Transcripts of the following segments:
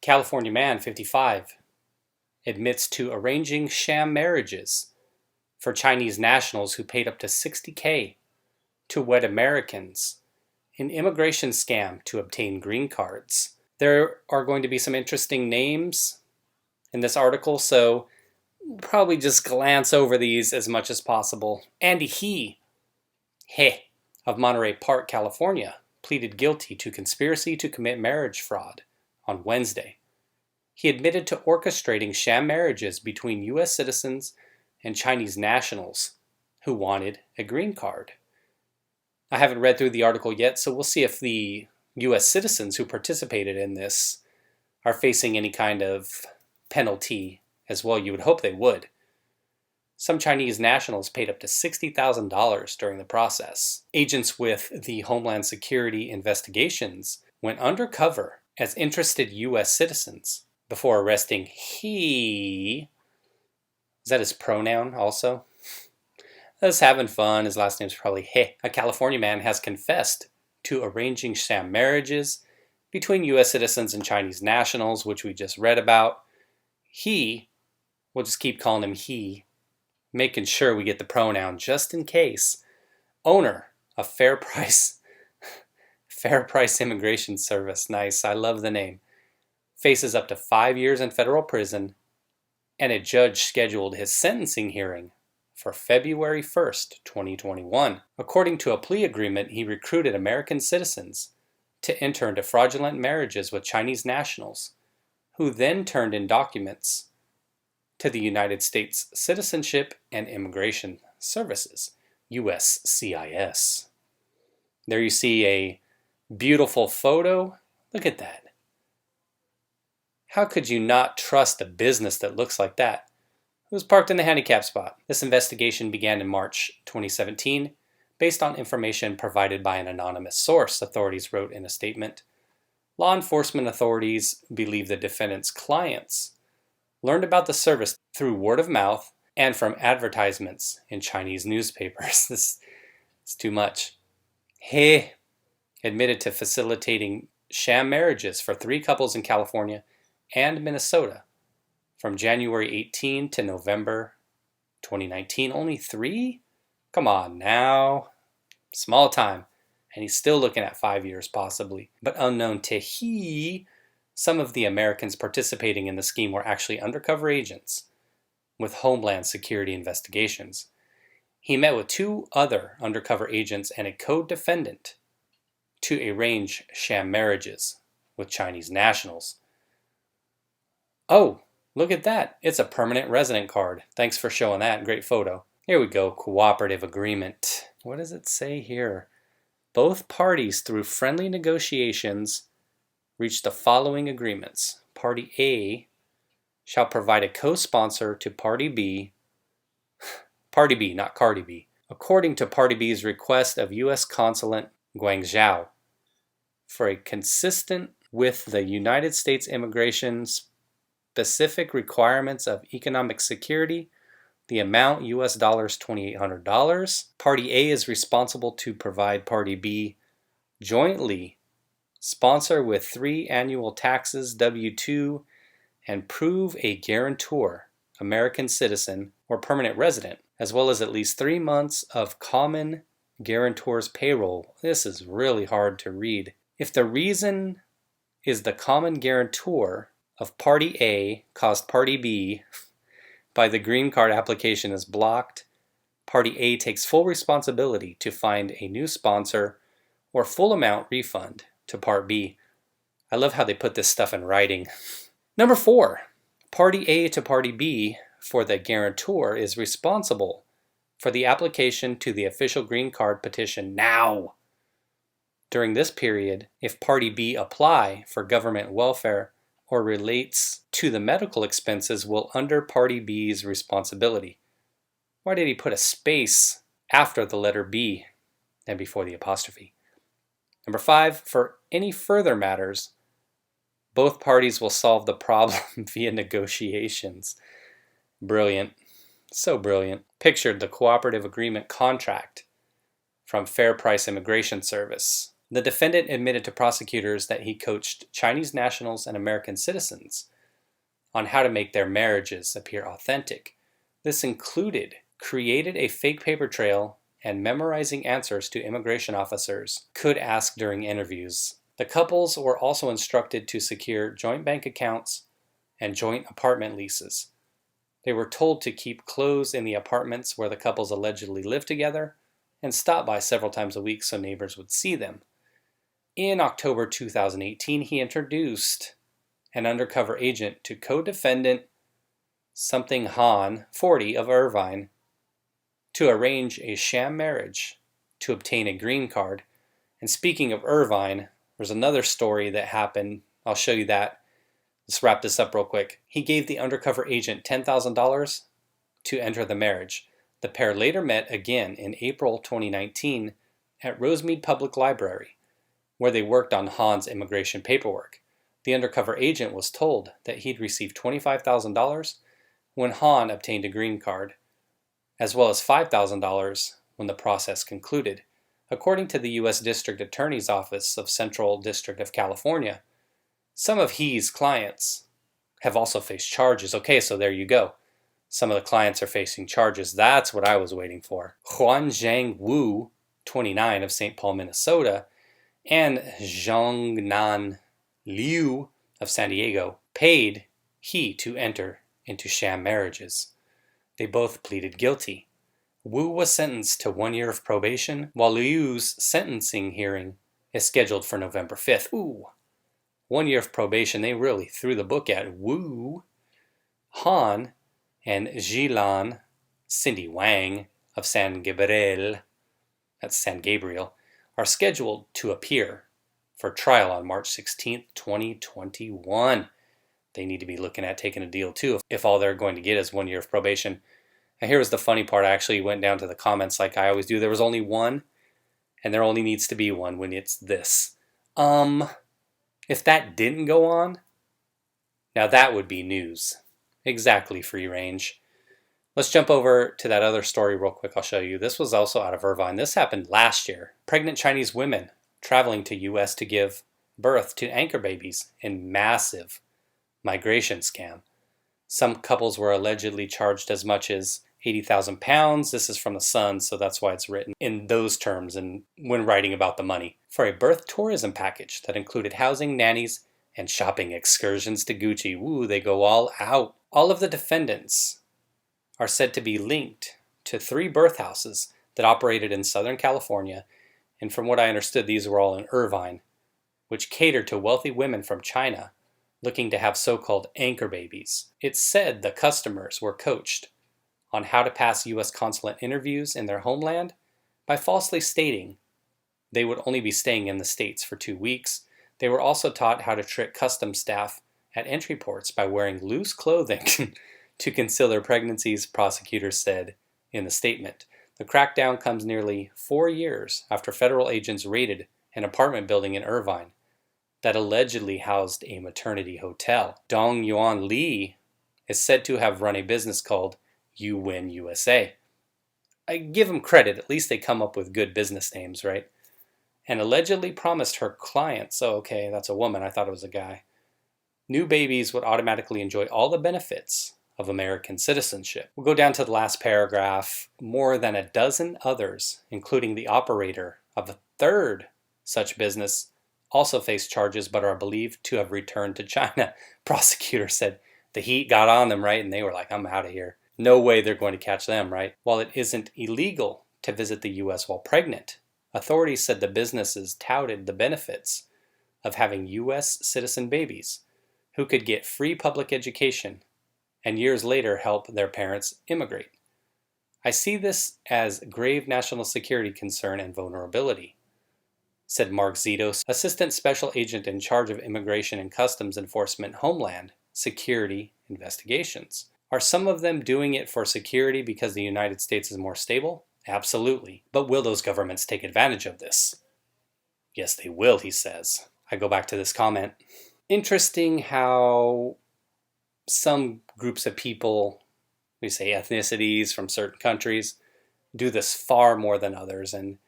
California man, 55, admits to arranging sham marriages for Chinese nationals who paid up to $60K to wed Americans, an immigration scam to obtain green cards. There are going to be some interesting names in this article, so probably just glance over these as much as possible. Andy He of Monterey Park, California, pleaded guilty to conspiracy to commit marriage fraud on Wednesday. He admitted to orchestrating sham marriages between U.S. citizens and Chinese nationals who wanted a green card. I haven't read through the article yet, so we'll see if the U.S. citizens who participated in this are facing any kind of penalty as well. You would hope they would. Some Chinese nationals paid up to $60,000 during the process. Agents with the Homeland Security investigations went undercover as interested U.S. citizens before arresting He. Is that his pronoun also? Just having fun. His last name's probably He. A California man has confessed to arranging sham marriages between U.S. citizens and Chinese nationals, which we just read about. He, we'll just keep calling him He, making sure we get the pronoun just in case. Owner of Fair Price Immigration Service. Nice, I love the name. Faces up to 5 years in federal prison, and a judge scheduled his sentencing hearing for February 1st, 2021. According to a plea agreement, he recruited American citizens to enter into fraudulent marriages with Chinese nationals, who then turned in documents to the United States Citizenship and Immigration Services, USCIS. There you see a beautiful photo. Look at that. How could you not trust a business that looks like that? It was parked in the handicap spot. This investigation began in March 2017, based on information provided by an anonymous source, authorities wrote in a statement. Law enforcement authorities believe the defendant's clients learned about the service through word of mouth and from advertisements in Chinese newspapers. This is too much. He admitted to facilitating sham marriages for 3 couples in California and Minnesota from January 18 to November 2019. Only 3? Come on now. Small time. And he's still looking at 5 years possibly. But unknown to He, some of the Americans participating in the scheme were actually undercover agents with Homeland Security investigations. He met with 2 other undercover agents and a co-defendant to arrange sham marriages with Chinese nationals. Oh, look at that. It's a permanent resident card. Thanks for showing that. Great photo. Here we go. Cooperative agreement. What does it say here? Both parties, through friendly negotiations, reached the following agreements. Party A shall provide a co-sponsor to Party B. Party B, not Cardi B. According to Party B's request of U.S. Consulate Guangzhou, for a consistent with the United States immigration specific requirements of economic security, the amount US dollars $2,800. Party A is responsible to provide Party B jointly sponsor with 3 annual taxes, W-2, and prove a guarantor, American citizen, or permanent resident, as well as at least 3 months of common guarantor's payroll. This is really hard to read. If the reason is the common guarantor of Party A caused Party B by the green card application is blocked, Party A takes full responsibility to find a new sponsor or full amount refund to Part B. I love how they put this stuff in writing. Number 4, Party A to Party B for the guarantor is responsible for the application to the official green card petition now. During this period, if Party B apply for government welfare or relates to the medical expenses will under Party B's responsibility. Why did he put a space after the letter B and before the apostrophe? Number 5, for any further matters, both parties will solve the problem via negotiations. Brilliant. So brilliant. Pictured the cooperative agreement contract from Fair Price Immigration Service. The defendant admitted to prosecutors that he coached Chinese nationals and American citizens on how to make their marriages appear authentic. This included created a fake paper trail and memorizing answers to immigration officers could ask during interviews. The couples were also instructed to secure joint bank accounts and joint apartment leases. They were told to keep clothes in the apartments where the couples allegedly lived together and stop by several times a week so neighbors would see them. In October 2018, he introduced an undercover agent to co-defendant something Han, 40, of Irvine, to arrange a sham marriage to obtain a green card. And speaking of Irvine, there's another story that happened. I'll show you that. Let's wrap this up real quick. He gave the undercover agent $10,000 to enter the marriage. The pair later met again in April 2019 at Rosemead Public Library, where they worked on Han's immigration paperwork. The undercover agent was told that he'd received $25,000 when Han obtained a green card, as well as $5,000 when the process concluded. According to the U.S. District Attorney's Office of Central District of California, some of He's clients have also faced charges. Okay, so there you go. Some of the clients are facing charges. That's what I was waiting for. Huan Zhang Wu, 29, of St. Paul, Minnesota, and Zhongnan Liu of San Diego paid He to enter into sham marriages. They both pleaded guilty. Wu was sentenced to 1 year of probation, while Liu's sentencing hearing is scheduled for November 5th. Ooh, 1 year of probation. They really threw the book at Wu. Han and Jilan Cindy Wang of San Gabriel, that's San Gabriel, are scheduled to appear for trial on March 16th, 2021. They need to be looking at taking a deal too if all they're going to get is 1 year of probation. And here was the funny part. I actually went down to the comments like I always do. There was only one, and there only needs to be one when it's this. If that didn't go on, now that would be news. Exactly, free range. Let's jump over to that other story real quick. I'll show you. This was also out of Irvine. This happened last year. Pregnant Chinese women traveling to U.S. to give birth to anchor babies in massive migration scam. Some couples were allegedly charged as much as 80,000 pounds. This is from the Sun, so that's why it's written in those terms and when writing about the money. For a birth tourism package that included housing, nannies, and shopping excursions to Gucci. Woo, they go all out. All of the defendants are said to be linked to 3 birth houses that operated in Southern California, and from what I understood, these were all in Irvine, which catered to wealthy women from China looking to have so-called anchor babies. It's said the customers were coached on how to pass U.S. consulate interviews in their homeland by falsely stating they would only be staying in the States for 2 weeks. They were also taught how to trick customs staff at entry ports by wearing loose clothing to conceal their pregnancies, prosecutors said in the statement. The crackdown comes nearly 4 years after federal agents raided an apartment building in Irvine that allegedly housed a maternity hotel. Dong Yuan Li is said to have run a business called You Win USA. I give them credit, at least they come up with good business names, right? And allegedly promised her clients, oh, okay, that's a woman, I thought it was a guy, new babies would automatically enjoy all the benefits of American citizenship. We'll go down to the last paragraph. More than a dozen others, including the operator of a third such business, also face charges but are believed to have returned to China. Prosecutor said the heat got on them, right? And they were like, I'm out of here. No way they're going to catch them, right? While it isn't illegal to visit the U.S. while pregnant, authorities said the businesses touted the benefits of having U.S. citizen babies who could get free public education and years later help their parents immigrate. I see this as grave national security concern and vulnerability, said Mark Zito, Assistant Special Agent in charge of Immigration and Customs Enforcement Homeland Security Investigations. Are some of them doing it for security because the United States is more stable? Absolutely. But will those governments take advantage of this? Yes, they will, he says. I go back to this comment. Interesting how some groups of people, we say ethnicities from certain countries, do this far more than others. And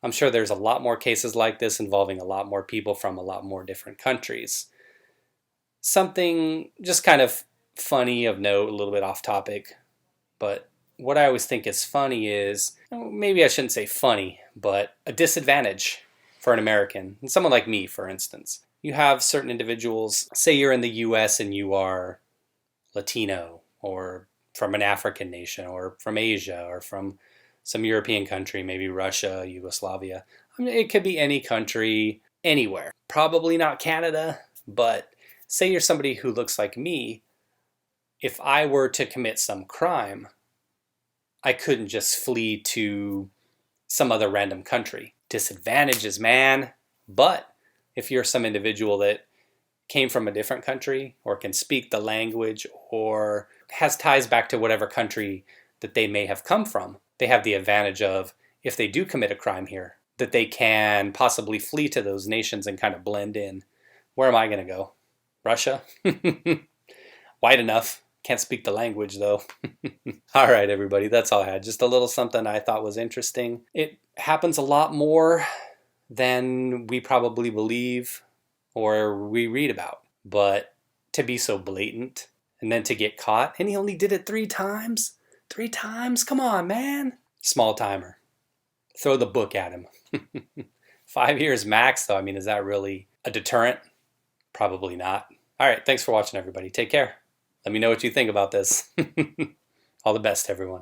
I'm sure there's a lot more cases like this involving a lot more people from a lot more different countries. Something just kind of funny of note, a little bit off topic, but what I always think is funny is, maybe I shouldn't say funny, but a disadvantage for an American, and someone like me, for instance. You have certain individuals, say you're in the US and you are Latino, or from an African nation, or from Asia, or from some European country, maybe Russia, Yugoslavia. I mean, it could be any country, anywhere. Probably not Canada, but say you're somebody who looks like me. If I were to commit some crime, I couldn't just flee to some other random country. Disadvantages, man. But if you're some individual that came from a different country, or can speak the language, or has ties back to whatever country that they may have come from, they have the advantage of, if they do commit a crime here, that they can possibly flee to those nations and kind of blend in. Where am I going to go? Russia? White enough. Can't speak the language, though. All right, everybody, that's all I had. Just a little something I thought was interesting. It happens a lot more than we probably believe or we read about. But to be so blatant and then to get caught, and he only did it 3 times? 3 times? Come on, man. Small timer. Throw the book at him. 5 years max, though. I mean, is that really a deterrent? Probably not. All right, thanks for watching, everybody. Take care. Let me know what you think about this. All the best, everyone.